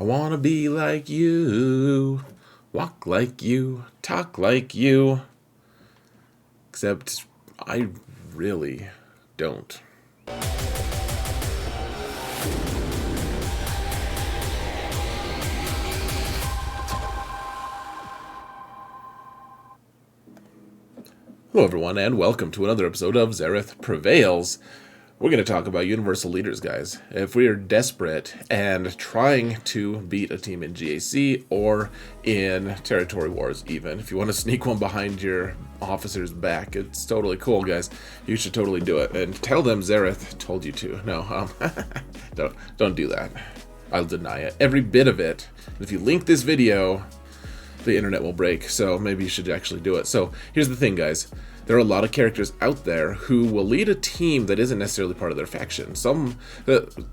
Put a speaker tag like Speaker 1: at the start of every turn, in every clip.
Speaker 1: I wanna be like you, walk like you, talk like you. Except I really don't. Hello everyone, and welcome to another episode of Zareth Prevails. We're going to talk about universal leaders, guys. If we are desperate and trying to beat a team in GAC or in territory wars even, if you want to sneak one behind your officer's back, it's totally cool, guys. You should totally do it. And tell them Zareth told you to. No, don't do that. I'll deny it. Every bit of it. If you link this video, the internet will break, so maybe you should actually do it. So here's the thing, guys. There are a lot of characters out there who will lead a team that isn't necessarily part of their faction. Some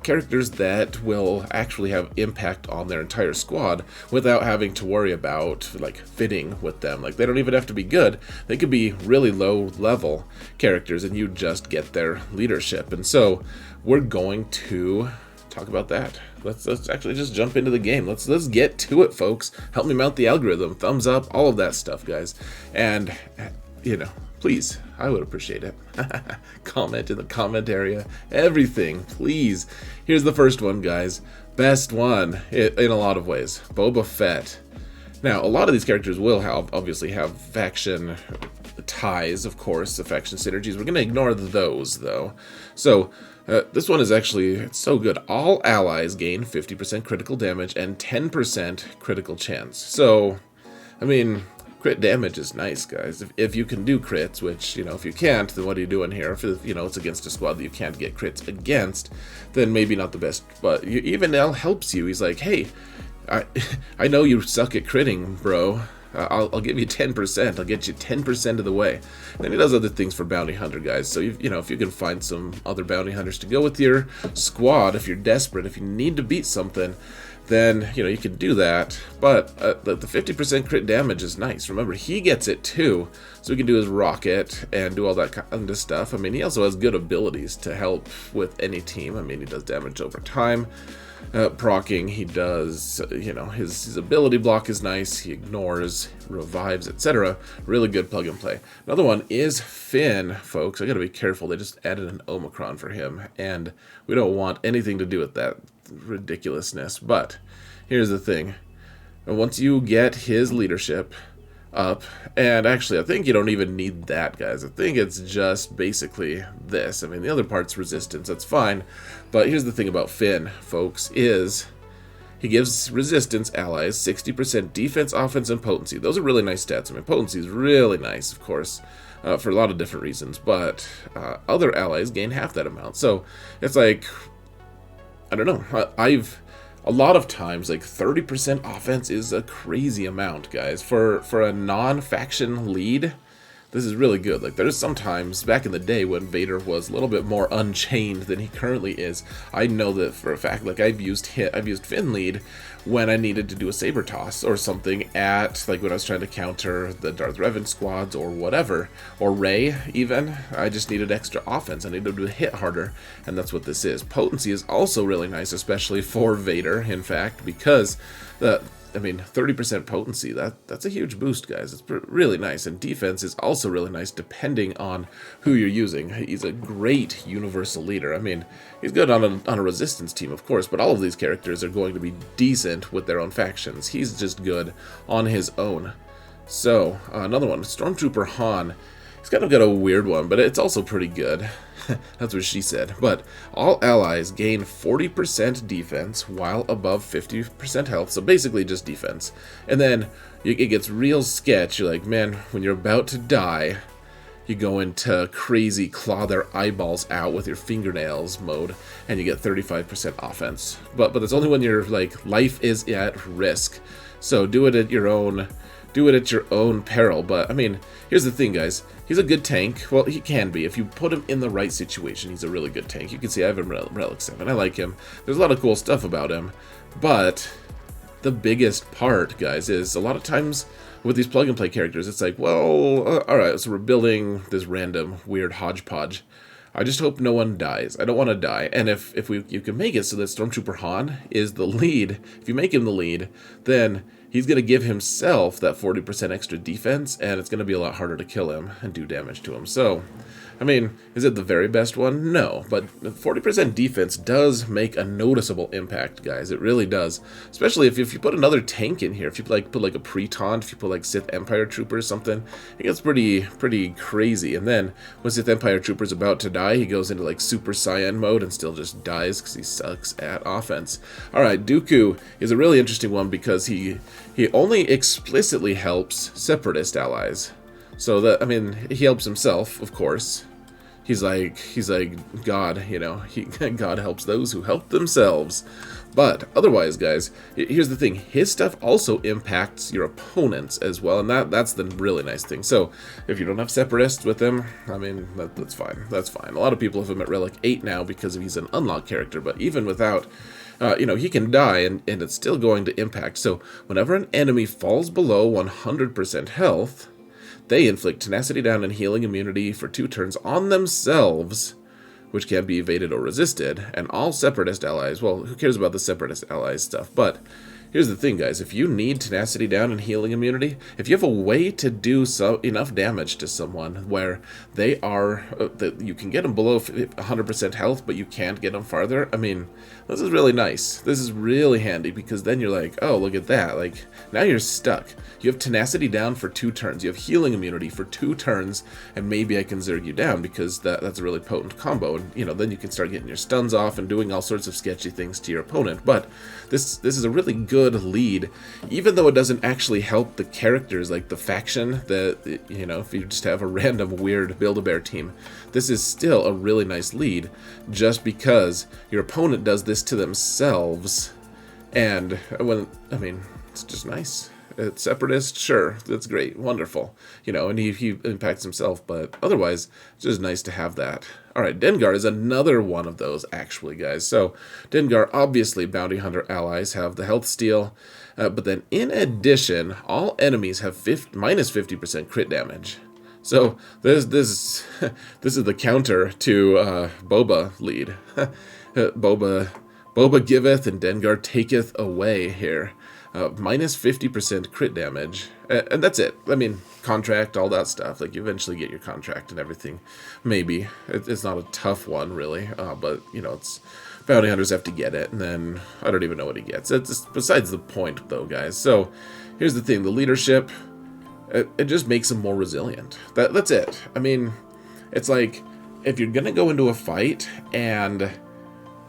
Speaker 1: characters that will actually have impact on their entire squad without having to worry about like fitting with them. Like they don't even have to be good. They could be really low level characters and you just get their leadership. And so we're going to talk about that. Let's actually just jump into the game. Let's get to it, folks. Help me mount the algorithm, thumbs up, all of that stuff, guys. And please, I would appreciate it. Comment in the comment area, everything, please. Here's the first one, guys. Best one in a lot of ways. Boba Fett. Now, a lot of these characters will obviously have faction ties, of course, the faction synergies. We're going to ignore those, though. So, this one is actually so good. All allies gain 50% critical damage and 10% critical chance. So, I mean, crit damage is nice, guys. If you can do crits, which, if you can't, then what are you doing here? If, it's against a squad that you can't get crits against, then maybe not the best. But even L helps you. He's like, hey, I know you suck at critting, bro. I'll give you 10%. I'll get you 10% of the way. And then he does other things for bounty hunter, guys. So if you can find some other bounty hunters to go with your squad, if you're desperate, if you need to beat something, then you can do that. But the 50% crit damage is nice. Remember, he gets it too, so he can do his rocket and do all that kind of stuff. I mean, he also has good abilities to help with any team. I mean, he does damage over time. Proccing, he does, his ability block is nice, he ignores, revives, etc. Really good plug and play. Another one is Finn, folks. I gotta be careful, they just added an Omicron for him, and we don't want anything to do with that ridiculousness. But here's the thing. Once you get his leadership up, and actually I think you don't even need that, guys. I think it's just basically this. I mean, the other part's resistance, that's fine, but here's the thing about Finn, folks, is he gives resistance allies 60% defense, offense, and potency. Those are really nice stats. I mean, potency is really nice, of course, for a lot of different reasons, but other allies gain half that amount. So it's like, I don't know, a lot of times, like 30% offense is a crazy amount, guys. For a non-faction lead, this is really good. Like, there's sometimes back in the day when Vader was a little bit more unchained than he currently is. I know that for a fact. Like, I've used Finn lead when I needed to do a saber toss or something at, like, when I was trying to counter the Darth Revan squads or whatever, or Rey even. I just needed extra offense. I needed to hit harder, and that's what this is. Potency is also really nice, especially for Vader, in fact, because 30% potency, that's a huge boost, guys. It's really nice. And defense is also really nice depending on who you're using. He's a great universal leader. I mean, he's good on a resistance team, of course, but all of these characters are going to be decent with their own factions. He's just good on his own. So, another one, Stormtrooper Han. He's kind of got a weird one, but it's also pretty good. That's what she said. But all allies gain 40% defense while above 50% health. So basically just defense. And then it gets real sketch. You're like, man, when you're about to die, you go into crazy claw their eyeballs out with your fingernails mode, and you get 35% offense. But that's only when your life is at risk. So do it at your own peril. But I mean, here's the thing, guys. He's a good tank. Well, he can be. If you put him in the right situation, he's a really good tank. You can see I have him Relic 7. I like him. There's a lot of cool stuff about him. But the biggest part, guys, is a lot of times with these plug-and-play characters, it's like, well, alright, so we're building this random weird hodgepodge I just hope no one dies. I don't want to die. And if you can make it so that Stormtrooper Han is the lead, if you make him the lead, then he's going to give himself that 40% extra defense, and it's going to be a lot harder to kill him and do damage to him. So, I mean, is it the very best one? No, but 40% defense does make a noticeable impact, guys. It really does. Especially if you put another tank in here. If you put like a pre-taunt, if you put like Sith Empire Trooper or something, it gets pretty crazy. And then when Sith Empire Trooper's about to die, he goes into like Super Saiyan mode and still just dies because he sucks at offense. Alright, Dooku is a really interesting one because he only explicitly helps Separatist allies. So that, I mean, he helps himself, of course. He's like God, you know. God helps those who help themselves. But otherwise, guys, here's the thing: his stuff also impacts your opponents as well, and that's the really nice thing. So if you don't have Separatists with him, I mean, that's fine. That's fine. A lot of people have him at Relic 8 now because he's an unlocked character, but even without, you know, he can die and it's still going to impact. So whenever an enemy falls below 100% health, they inflict tenacity down and healing immunity for 2 turns on themselves, which can be evaded or resisted, and all Separatist allies, well, who cares about the Separatist allies stuff, but here's the thing, guys, if you need tenacity down and healing immunity, if you have a way to do enough damage to someone where they are, that you can get them below 100% health, but you can't get them farther, I mean, this is really nice. This is really handy, because then you're like, oh, look at that, like, now you're stuck. You have tenacity down for 2 turns, you have healing immunity for 2 turns, and maybe I can zerg you down, because that's a really potent combo, and, you know, then you can start getting your stuns off and doing all sorts of sketchy things to your opponent, but this is a really good lead, even though it doesn't actually help the characters, like the faction, that, you know, if you just have a random weird Build-A-Bear team, this is still a really nice lead, just because your opponent does this to themselves, and when, I mean, it's just nice. It's Separatist, sure, that's great, wonderful, you know, and he impacts himself, but otherwise, it's just nice to have that. Alright, Dengar is another one of those, actually, guys. So, Dengar, obviously, bounty hunter allies have the health steal, but then, in addition, all enemies have minus 50% crit damage. So, this is the counter to Boba lead. Boba giveth and Dengar taketh away here. Minus 50% crit damage, and that's it. I mean, contract, all that stuff. Like, you eventually get your contract and everything. Maybe. It's not a tough one, really, but, you know, it's bounty hunters have to get it, and then I don't even know what he gets. It's just besides the point, though, guys. So, here's the thing. The leadership, it just makes him more resilient. That's it. I mean, it's like, if you're gonna go into a fight, and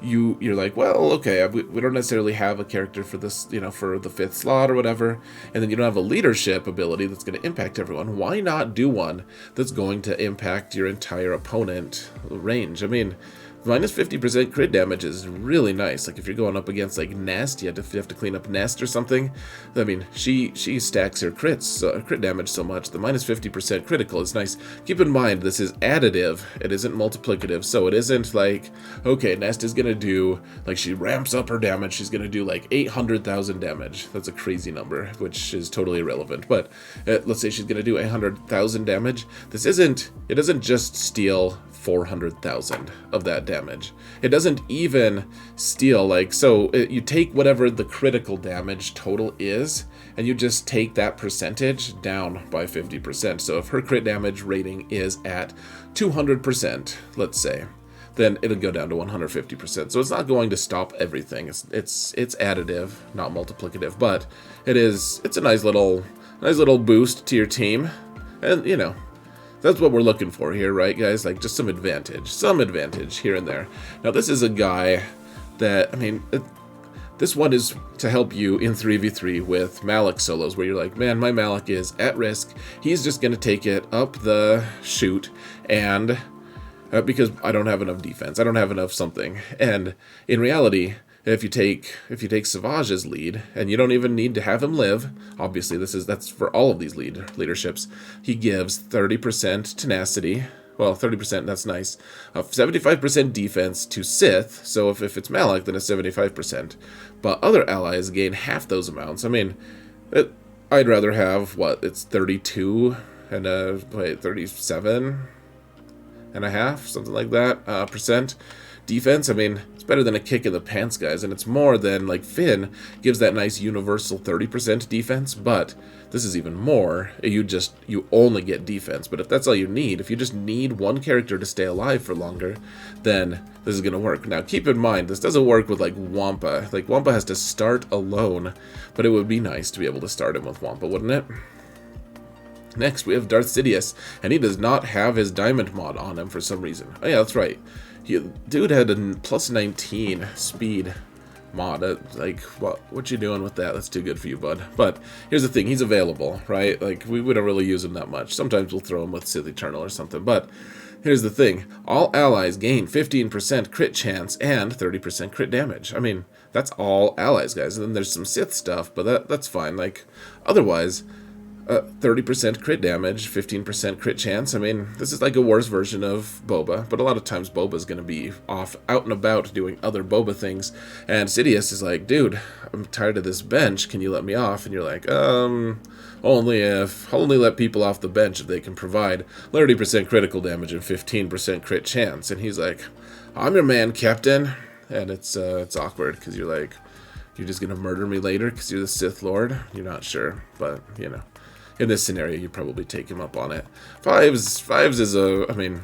Speaker 1: you're like, well, okay, we don't necessarily have a character for this, you know, for the 5th slot or whatever, and then you don't have a leadership ability that's going to impact everyone. Why not do one that's going to impact your entire opponent range? I mean, minus 50% crit damage is really nice. Like, if you're going up against, like, Nest, you have to clean up Nest or something. I mean, she stacks her crit damage so much. The minus 50% critical is nice. Keep in mind, this is additive. It isn't multiplicative, so it isn't like, okay, Nest is going to do, like, she ramps up her damage. She's going to do, like, 800,000 damage. That's a crazy number, which is totally irrelevant. But let's say she's going to do 800,000 damage. It doesn't just steal 400,000 of that damage. It doesn't even steal, like, so you take whatever the critical damage total is, and you just take that percentage down by 50%. So if her crit damage rating is at 200%, let's say, then it'll go down to 150%. So it's not going to stop everything. It's additive, not multiplicative, but it's a nice little boost to your team, and, you know, that's what we're looking for here, right, guys? Like, just some advantage here and there. Now, this is a guy that, I mean, this one is to help you in 3v3 with Malik solos, where you're like, man, my Malik is at risk. He's just going to take it up the chute, and because I don't have enough defense, I don't have enough something. And in reality, if you take Savage's lead, and you don't even need to have him live, obviously that's for all of these leaderships, he gives 30% tenacity, well, 30%, that's nice, 75% defense to Sith, so if it's Malik, then it's 75%, but other allies gain half those amounts. I mean, I'd rather have, it's 32, and, 37? something like that, percent defense. I mean, it's better than a kick in the pants, guys, and it's more than, like, Finn gives that nice universal 30% defense, but this is even more. You only get defense, but if that's all you need, if you just need one character to stay alive for longer, then this is going to work. Now, keep in mind, this doesn't work with, like, Wampa. Like, Wampa has to start alone, but it would be nice to be able to start him with Wampa, wouldn't it? Next, we have Darth Sidious, and he does not have his diamond mod on him for some reason. Oh yeah, that's right. Dude had a plus 19 speed mod. Like, what you doing with that? That's too good for you, bud. But here's the thing, he's available, right? Like, we don't really use him that much. Sometimes we'll throw him with Sith Eternal or something, but here's the thing. All allies gain 15% crit chance and 30% crit damage. I mean, that's all allies, guys. And then there's some Sith stuff, but that's fine. Like, otherwise, 30% crit damage, 15% crit chance. I mean, this is like a worse version of Boba, but a lot of times Boba's going to be off out and about doing other Boba things, and Sidious is like, dude, I'm tired of this bench, can you let me off? And you're like, only let people off the bench if they can provide 30% critical damage and 15% crit chance. And he's like, I'm your man, Captain. And it's awkward, because you're like, you're just going to murder me later because you're the Sith Lord? You're not sure, but, you know. In this scenario, you probably take him up on it. Fives is I mean,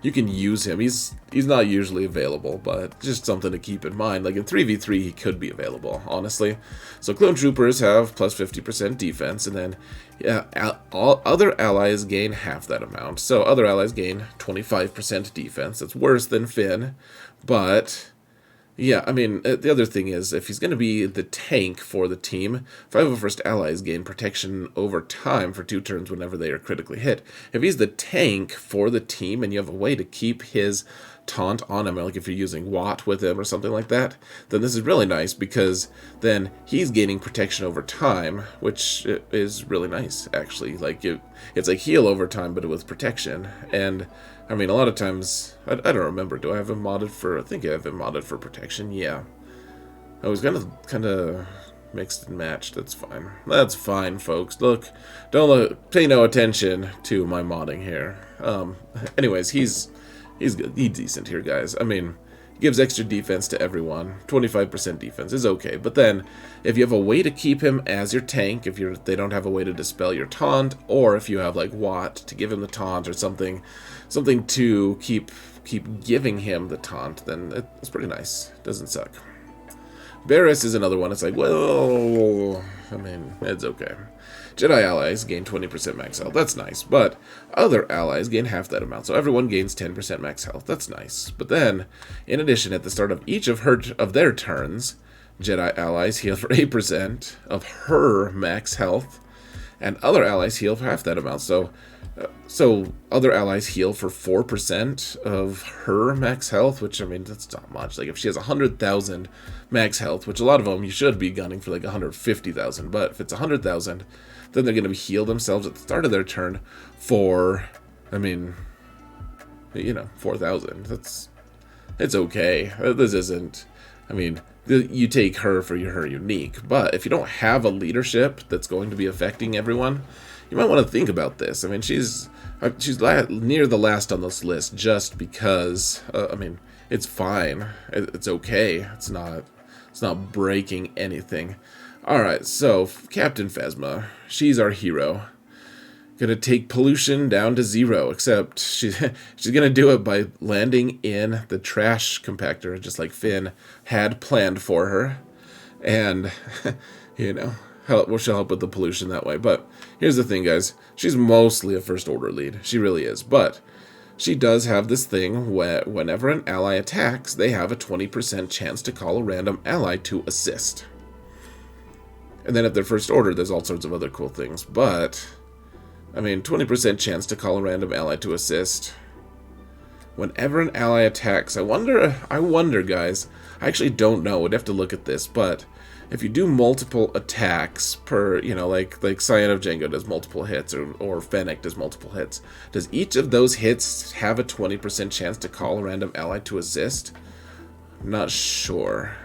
Speaker 1: you can use him. He's not usually available, but just something to keep in mind. Like in 3v3, he could be available, honestly. So clone troopers have plus 50% defense, and then all other allies gain half that amount. So other allies gain 25% defense. That's worse than Finn, but yeah, I mean, the other thing is, if he's going to be the tank for the team, 501st allies gain protection over time for 2 turns whenever they are critically hit. If he's the tank for the team and you have a way to keep his taunt on him, like if you're using Watt with him or something like that, then this is really nice, because then he's gaining protection over time, which is really nice, actually. Like, it's like heal over time, but with protection. And I mean, a lot of times, I don't remember, do I have him modded for, I think I have him modded for protection, yeah. I was kind of mixed and matched, that's fine, folks. Look, pay no attention to my modding here. Anyways, he's decent here, guys. I mean, gives extra defense to everyone. 25% defense is okay, but then if you have a way to keep him as your tank, if they don't have a way to dispel your taunt, or if you have like Watt to give him the taunt or something to keep giving him the taunt, then it's pretty nice. Doesn't suck. Barris is another one. It's like, well, I mean, it's okay. Jedi allies gain 20% max health. That's nice. But other allies gain half that amount. So everyone gains 10% max health. That's nice. But then, in addition, at the start of each of their turns, Jedi allies heal for 8% of her max health, and other allies heal for half that amount. So other allies heal for 4% of her max health, which, I mean, that's not much. Like, if she has 100,000 max health, which a lot of them you should be gunning for like 150,000, but if it's 100,000, then they're going to heal themselves at the start of their turn for, I mean, you know, 4,000. It's okay. This isn't, I mean, you take her for her unique, but if you don't have a leadership that's going to be affecting everyone, you might want to think about this. I mean, she's near the last on this list just because, I mean, it's fine. It's okay. It's not breaking anything. Alright, so Captain Phasma, she's our hero. Gonna take pollution down to 0, except she's gonna do it by landing in the trash compactor, just like Finn had planned for her. And, you know, she'll help with the pollution that way. But here's the thing, guys. She's mostly a First Order lead. She really is. But she does have this thing where whenever an ally attacks, they have a 20% chance to call a random ally to assist. And then at their First Order, there's all sorts of other cool things. But, I mean, 20% chance to call a random ally to assist. Whenever an ally attacks, I wonder, guys. I actually don't know. We'd have to look at this. But if you do multiple attacks per, you know, like Cyan of Django does multiple hits, or Fennec does multiple hits, does each of those hits have a 20% chance to call a random ally to assist? I'm not sure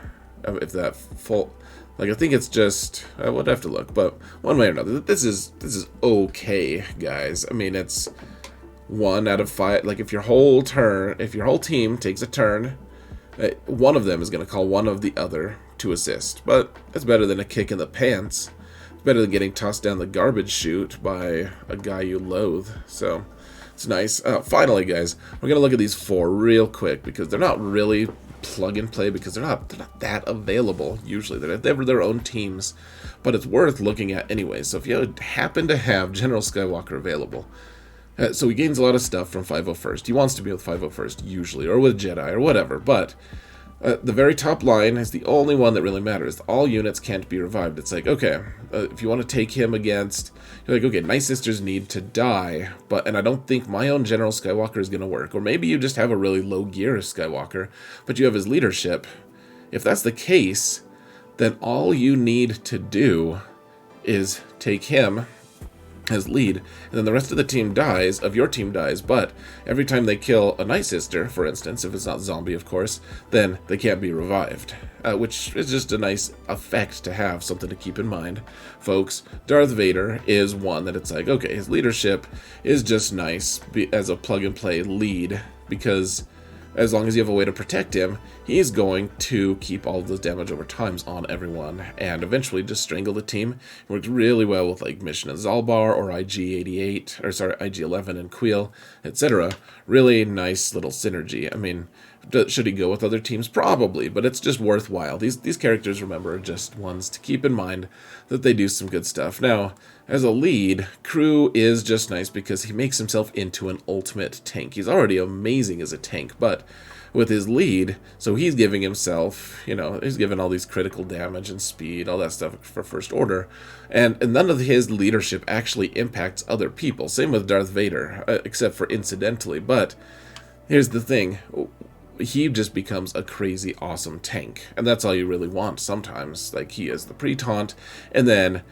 Speaker 1: if that full... Like, I think it's just, I would have to look, but one way or another, this is okay, guys. I mean, it's 1 out of 5, like if your whole team takes a turn, one of them is going to call one of the other to assist. But it's better than a kick in the pants. It's better than getting tossed down the garbage chute by a guy you loathe. So it's nice. Finally, guys, we're going to look at these 4 real quick because they're not really plug and play because they're not that available usually. They're their own teams, but it's worth looking at anyway. So if you happen to have General Skywalker available, so he gains a lot of stuff from 501st. He wants to be with 501st usually, or with Jedi, or whatever. But the very top line is the only one that really matters. All units can't be revived. It's like, okay, if you want to take him against, you're like, okay, Night Sisters need to die, and I don't think my own General Skywalker is going to work. Or maybe you just have a really low gear Skywalker, but you have his leadership. If that's the case, then all you need to do is take him as lead, and then the rest of the team dies, but every time they kill a Night Sister, for instance, if it's not zombie, of course, then they can't be revived, which is just a nice effect to have, something to keep in mind, folks. Darth Vader is one that it's like, okay, his leadership is just nice as a plug-and-play lead, because as long as you have a way to protect him, he's going to keep all of those damage over times on everyone, and eventually just strangle the team. It works really well with like Mission of Zalbar or IG-88, or sorry, IG-11 and Queel, etc. Really nice little synergy. I mean, should he go with other teams? Probably, but it's just worthwhile. These characters, remember, are just ones to keep in mind that they do some good stuff. Now, as a lead, Crew is just nice because he makes himself into an ultimate tank. He's already amazing as a tank, but with his lead, so he's giving himself, he's given all these critical damage and speed, all that stuff for First Order, and none of his leadership actually impacts other people. Same with Darth Vader, except for incidentally, but here's the thing. He just becomes a crazy awesome tank, and that's all you really want sometimes. Like, he is the pre-taunt, and then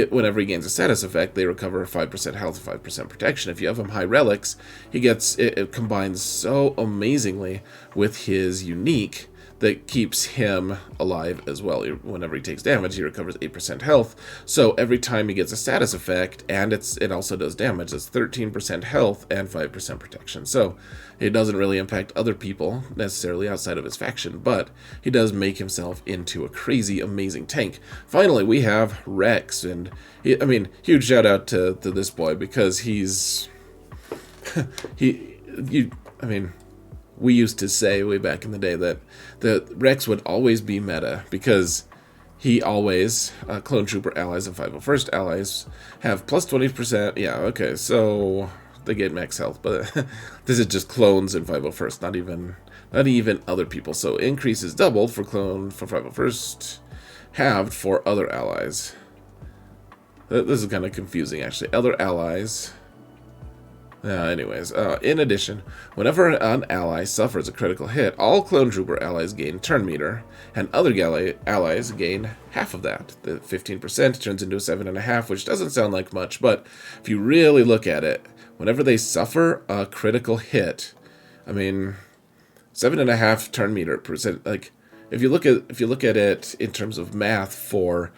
Speaker 1: whenever he gains a status effect, they recover 5% health, 5% protection. If you have him high relics, it combines so amazingly with his unique that keeps him alive as well. Whenever he takes damage, he recovers 8% health. So every time he gets a status effect, and it also does damage, it's 13% health and 5% protection. So it doesn't really impact other people necessarily outside of his faction, but he does make himself into a crazy, amazing tank. Finally, we have Rex, and huge shout out to this boy because he's we used to say way back in the day that Rex would always be meta because he always, Clone Trooper allies and 501st allies have plus 20%. Yeah, okay, so they get max health, but this is just clones and 501st, not even other people. So increase is doubled for 501st, halved for other allies. This is kind of confusing, actually. Other allies. In addition, whenever an ally suffers a critical hit, all Clone Trooper allies gain turn meter, and other allies gain half of that. The 15% turns into a 7.5, which doesn't sound like much, but if you really look at it, whenever they suffer a critical hit, 7.5 turn meter percent. Like, if you look at it in terms of math for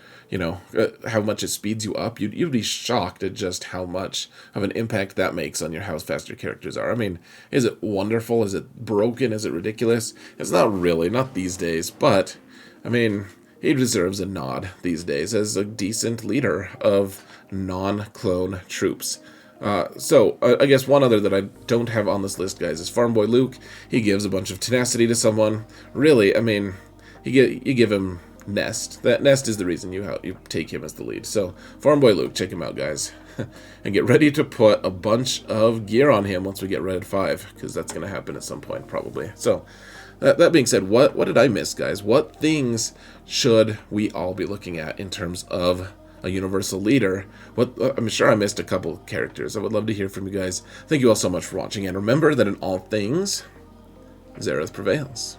Speaker 1: how much it speeds you up, you'd be shocked at just how much of an impact that makes on how fast your characters are. Is it wonderful? Is it broken? Is it ridiculous? It's not really, not these days, but, he deserves a nod these days as a decent leader of non-clone troops. I guess one other that I don't have on this list, guys, is Farm Boy Luke. He gives a bunch of tenacity to someone. Really, you give him Nest. That Nest is the reason you take him as the lead. So, Farm Boy Luke, check him out, guys. And get ready to put a bunch of gear on him once we get Red 5, because that's going to happen at some point, probably. So, that being said, what did I miss, guys? What things should we all be looking at in terms of a universal leader? I'm sure I missed a couple characters. I would love to hear from you guys. Thank you all so much for watching, and remember that in all things, Zereth prevails.